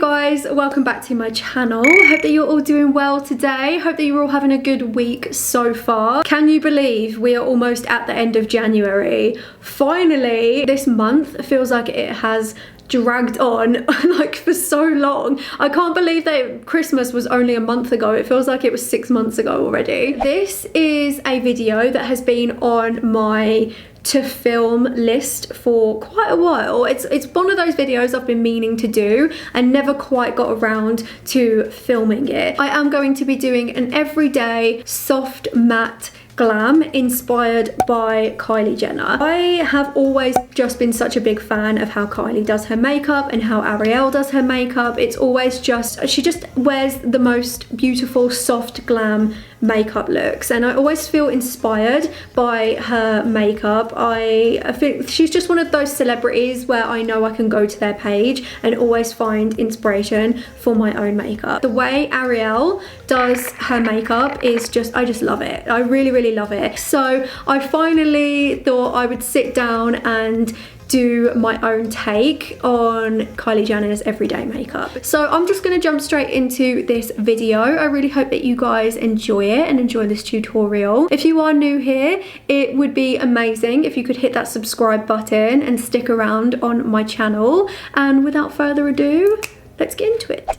guys, welcome back to my channel. Hope that you're all doing well today. Hope that you're all having a good week so far. Can you believe we are almost at the end of January? Finally, this month feels like it has dragged on like for so long. I can't believe that Christmas was only a month ago. It feels like it was 6 months ago already. This is a video that has been on my to film list for quite a while. It's one of those videos I've been meaning to do and never quite got around to filming it. I am going to be doing an everyday soft matte glam inspired by Kylie Jenner. I have always just been such a big fan of how Kylie does her makeup and how Ariel does her makeup. It's always just, she just wears the most beautiful soft glam makeup looks, and I always feel inspired by her makeup. I think she's just one of those celebrities where I know I can go to their page and always find inspiration for my own makeup. The way Ariel does her makeup is just, I just love it. I really love it. So I finally thought I would sit down and do my own take on Kylie Jenner's everyday makeup. So I'm just gonna jump straight into this video. I really hope that you guys enjoy it and enjoy this tutorial. If you are new here, it would be amazing if you could hit that subscribe button and stick around on my channel. And without further ado, let's get into it.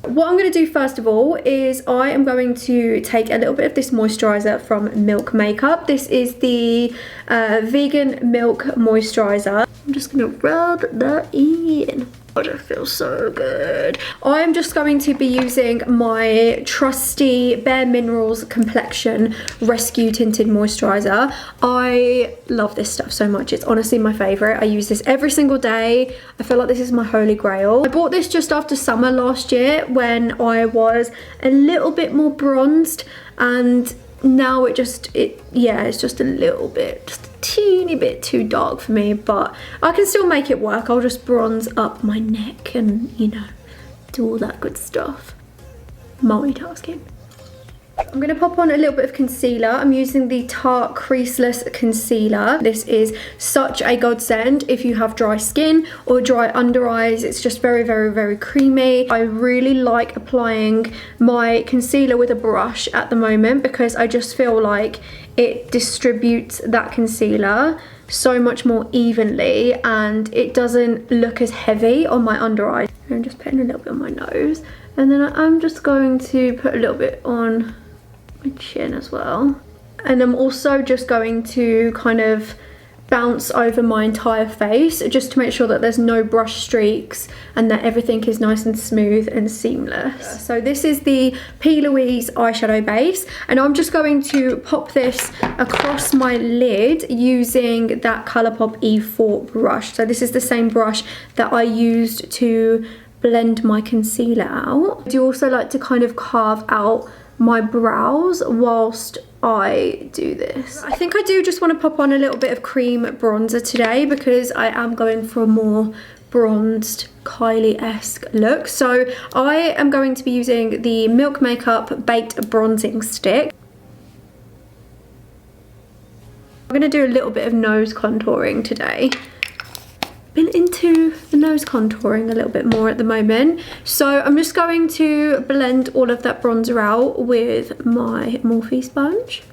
What I'm going to do first of all is I am going to take a little bit of this moisturiser from Milk Makeup. This is the vegan milk moisturiser. I'm just going to rub that in. Oh, that feels so good. I'm just going to be using my trusty Bare Minerals Complexion Rescue Tinted Moisturiser. I love this stuff so much. It's honestly my favourite. I use this every single day. I feel like this is my holy grail. I bought this just after summer last year when I was a little bit more bronzed, and now it's just a little bit, just a teeny bit too dark for me, but I can still make it work. I'll just bronze up my neck and, you know, do all that good stuff. Multitasking. I'm going to pop on a little bit of concealer. I'm using the Tarte Creaseless Concealer. This is such a godsend if you have dry skin or dry under eyes. It's just very creamy. I really like applying my concealer with a brush at the moment because I just feel like it distributes that concealer so much more evenly and it doesn't look as heavy on my under eye. I'm just putting a little bit on my nose, and then I'm just going to put a little bit on my chin as well. And I'm also just going to kind of bounce over my entire face just to make sure that there's no brush streaks and that everything is nice and smooth and seamless. So this is the Louise eyeshadow base, and I'm just going to pop this across my lid using that Colourpop E4 brush. So this is the same brush that I used to blend my concealer out. I do also like to kind of carve out my brows whilst I do this. I think I do just want to pop on a little bit of cream bronzer today because I am going for a more bronzed Kylie-esque look. So I am going to be using the Milk Makeup Baked Bronzing Stick. I'm going to do a little bit of nose contouring today. Been into the nose contouring a little bit more at the moment, so I'm just going to blend all of that bronzer out with my Morphe sponge.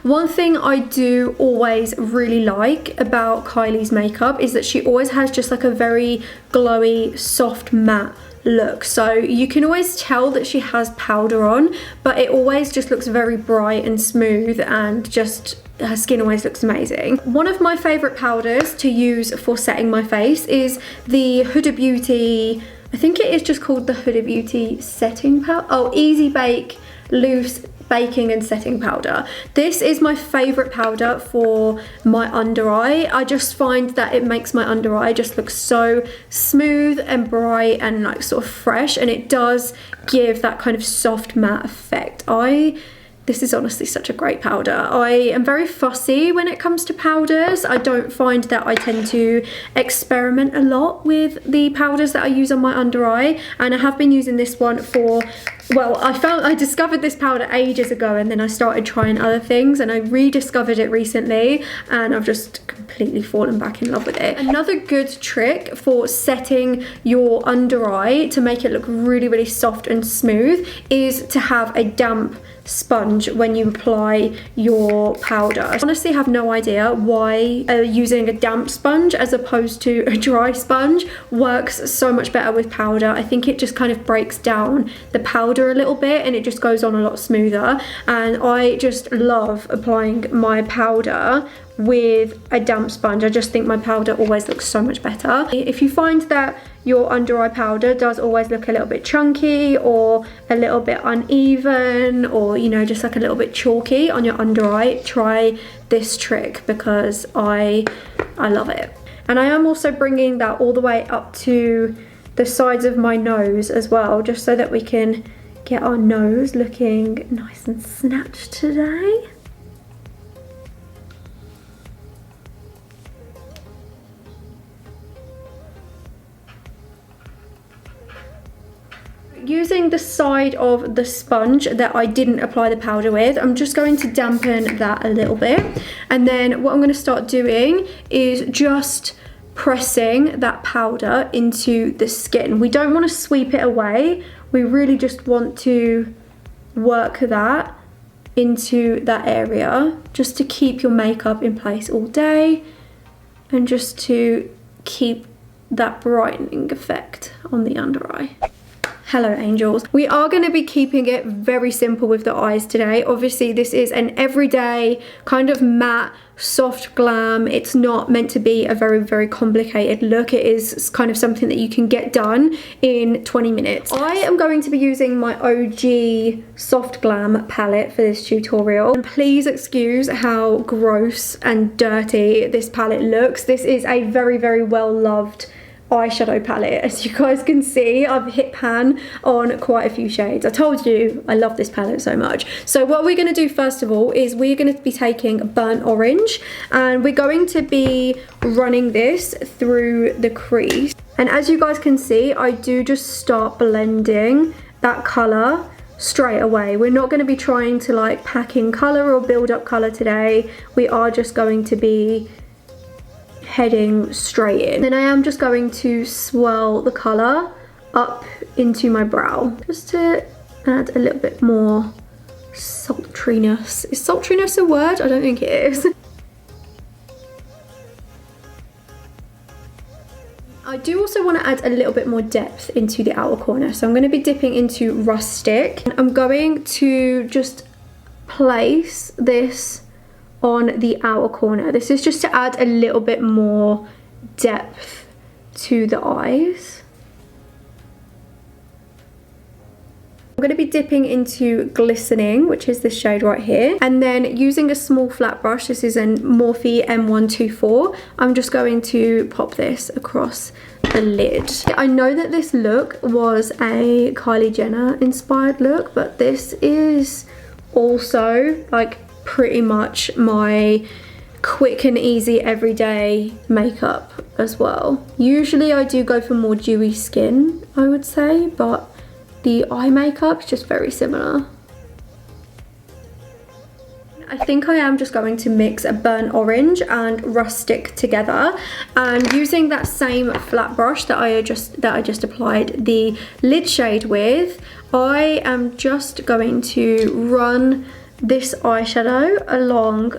One thing I do always really like about Kylie's makeup is that she always has just like a very glowy, soft matte look. So you can always tell that she has powder on, but it always just looks very bright and smooth, and just her skin always looks amazing. One of my favourite powders to use for setting my face is the Huda Beauty, I think it is just called the Huda Beauty setting powder. Oh, Easy Bake Loose Baking and Setting Powder. This is my favourite powder for my under eye. I just find that it makes my under eye just look so smooth and bright and like sort of fresh, and it does give that kind of soft matte effect. This is honestly such a great powder. I am very fussy when it comes to powders. I don't find that I tend to experiment a lot with the powders that I use on my under eye, and I have been using this one for well, I discovered this powder ages ago, and then I started trying other things, and I rediscovered it recently, and I've just completely fallen back in love with it. Another good trick for setting your under eye to make it look really, really soft and smooth is to have a damp sponge when you apply your powder. I honestly have no idea why using a damp sponge as opposed to a dry sponge works so much better with powder. I think it just kind of breaks down the powder a little bit and it just goes on a lot smoother, and I just love applying my powder with a damp sponge. I just think my powder always looks so much better. If you find that your under eye powder does always look a little bit chunky or a little bit uneven, or you know, just like a little bit chalky on your under eye, try this trick because I love it. And I am also bringing that all the way up to the sides of my nose as well, just so that we can get our nose looking nice and snatched today. Using the side of the sponge that I didn't apply the powder with, I'm just going to dampen that a little bit, and then what I'm going to start doing is just pressing that powder into the skin. We don't want to sweep it away, we really just want to work that into that area just to keep your makeup in place all day and just to keep that brightening effect on the under eye. Hello angels. We are going to be keeping it very simple with the eyes today. Obviously this is an everyday kind of matte soft glam. It's not meant to be a very, very complicated look. It is kind of something that you can get done in 20 minutes. I am going to be using my OG soft glam palette for this tutorial. And please excuse how gross and dirty this palette looks. This is a very, very well loved eyeshadow palette. As you guys can see, I've hit pan on quite a few shades. I told you I love this palette so much. So what we're going to do first of all is we're going to be taking burnt orange, and we're going to be running this through the crease. And as you guys can see, I do just start blending that colour straight away. We're not going to be trying to like pack in colour or build up colour today. We are just going to be heading straight in. Then I am just going to swirl the colour up into my brow just to add a little bit more sultriness. Is sultriness a word? I don't think it is. I do also want to add a little bit more depth into the outer corner, so I'm going to be dipping into Rustic. I'm going to just place this on the outer corner. This is just to add a little bit more depth to the eyes. I'm going to be dipping into Glistening, which is this shade right here, and then using a small flat brush, this is a Morphe M124, I'm just going to pop this across the lid. I know that this look was a Kylie Jenner inspired look, but this is also like pretty much my quick and easy everyday makeup as well. Usually I do go for more dewy skin, I would say, but the eye makeup is just very similar. I think I am just going to mix a burnt orange and Rustic together, and using that same flat brush that I just applied the lid shade with, I am just going to run this eyeshadow along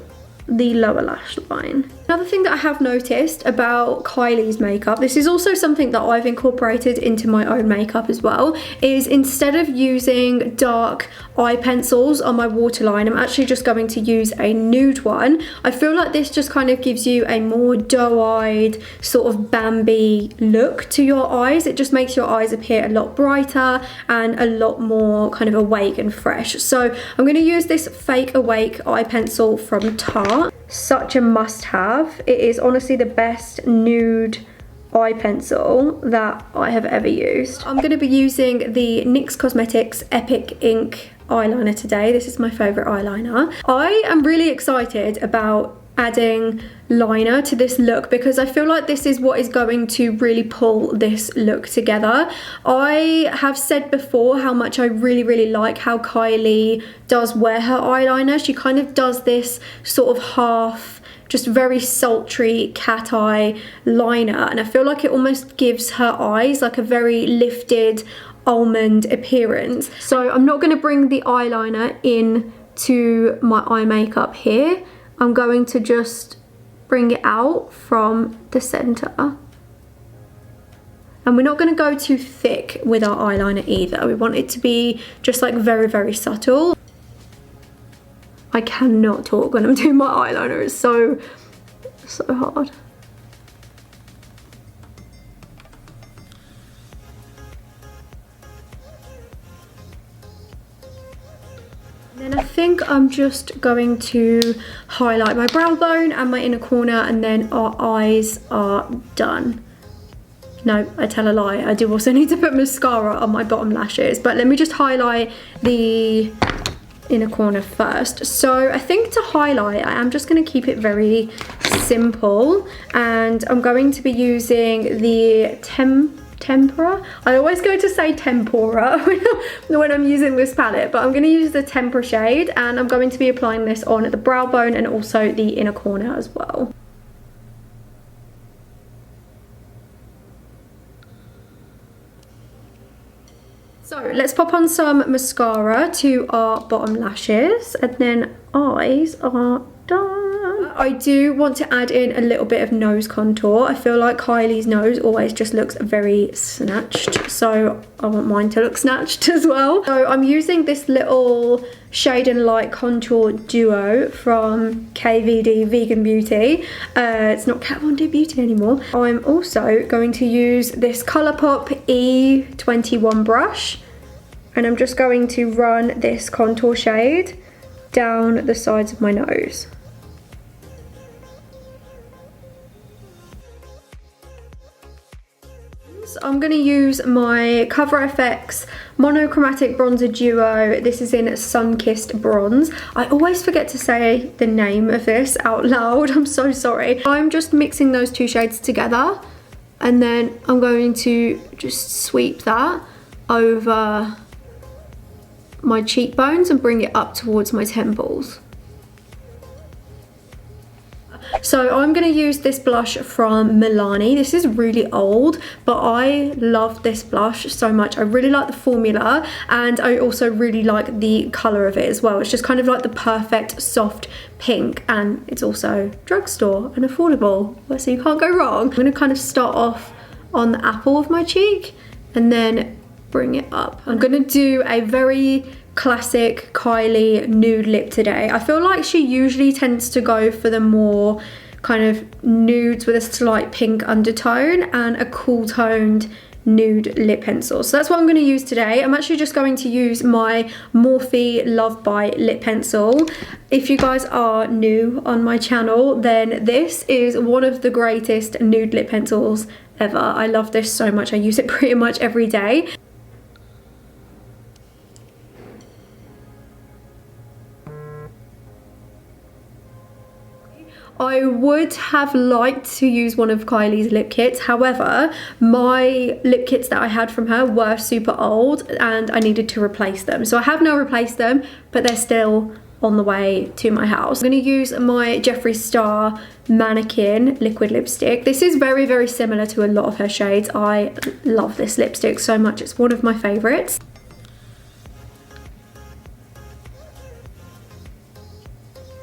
the lower lash line. Another thing that I have noticed about Kylie's makeup, this is also something that I've incorporated into my own makeup as well, is instead of using dark eye pencils on my waterline, I'm actually just going to use a nude one. I feel like this just kind of gives you a more doe-eyed sort of Bambi look to your eyes. It just makes your eyes appear a lot brighter and a lot more kind of awake and fresh. So I'm going to use this Fake Awake eye pencil from Tarte. Such a must-have. It is honestly the best nude eye pencil that I have ever used. I'm going to be using the NYX Cosmetics Epic Ink eyeliner today. This is my favourite eyeliner. I am really excited about adding liner to this look because I feel like this is what is going to really pull this look together. I have said before how much I really like how Kylie does wear her eyeliner. She kind of does this sort of half, just very sultry cat eye liner, and I feel like it almost gives her eyes like a very lifted almond appearance. So I'm not going to bring the eyeliner in to my eye makeup here. I'm going to just bring it out from the center. And we're not going to go too thick with our eyeliner either. We want it to be just like very subtle. I cannot talk when I'm doing my eyeliner. It's so hard. And then I think I'm just going to highlight my brow bone and my inner corner, and then our eyes are done. No, I tell a lie. I do also need to put mascara on my bottom lashes, but let me just highlight the inner corner first. So I think to highlight, I am just going to keep it very simple, and I'm going to be using the tempera. I always go to say tempura when I'm using this palette, but I'm going to use the tempera shade, and I'm going to be applying this on the brow bone and also the inner corner as well. So let's pop on some mascara to our bottom lashes, and then eyes are done. I do want to add in a little bit of nose contour. I feel like Kylie's nose always just looks very snatched, so I want mine to look snatched as well. So I'm using this little Shade and Light contour duo from KVD Vegan Beauty. It's not Kat Von D Beauty anymore. I'm also going to use this Colourpop E21 brush, and I'm just going to run this contour shade down the sides of my nose. I'm going to use my Cover FX monochromatic bronzer duo. This is in Sunkissed Bronze. I always forget to say the name of this out loud. I'm so sorry. I'm just mixing those two shades together, and then I'm going to just sweep that over my cheekbones and bring it up towards my temples. So I'm going to use this blush from Milani. This is really old, but I love this blush so much. I really like the formula, and I also really like the colour of it as well. It's just kind of like the perfect soft pink, and it's also drugstore and affordable, so you can't go wrong. I'm going to kind of start off on the apple of my cheek and then bring it up. I'm going to do a very classic Kylie nude lip today. I feel like she usually tends to go for the more kind of nudes with a slight pink undertone and a cool toned nude lip pencil. So that's what I'm going to use today. I'm actually just going to use my Morphe Love Bite lip pencil. If you guys are new on my channel, then this is one of the greatest nude lip pencils ever. I love this so much. I use it pretty much every day. I would have liked to use one of Kylie's lip kits. However, my lip kits that I had from her were super old and I needed to replace them. So I have now replaced them, but they're still on the way to my house. I'm going to use my Jeffree Star Mannequin liquid lipstick. This is very similar to a lot of her shades. I love this lipstick so much. It's one of my favorites.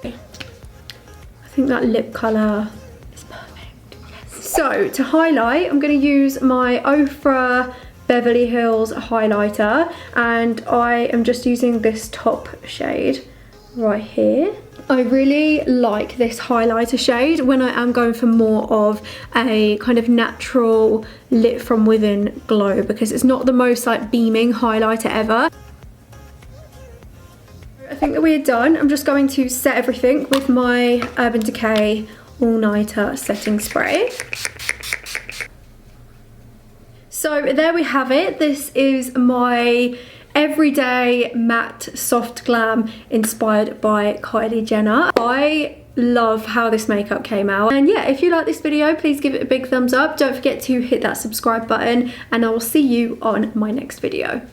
I think that lip colour is perfect. Yes. So to highlight, I'm going to use my Ofra Beverly Hills highlighter, and I am just using this top shade right here. I really like this highlighter shade when I am going for more of a kind of natural lit from within glow, because it's not the most like beaming highlighter ever. I think that we're done. I'm just going to set everything with my Urban Decay All Nighter setting spray. So there we have it. This is my everyday matte soft glam inspired by Kylie Jenner. I love how this makeup came out. And yeah, if you like this video, please give it a big thumbs up. Don't forget to hit that subscribe button, and I will see you on my next video.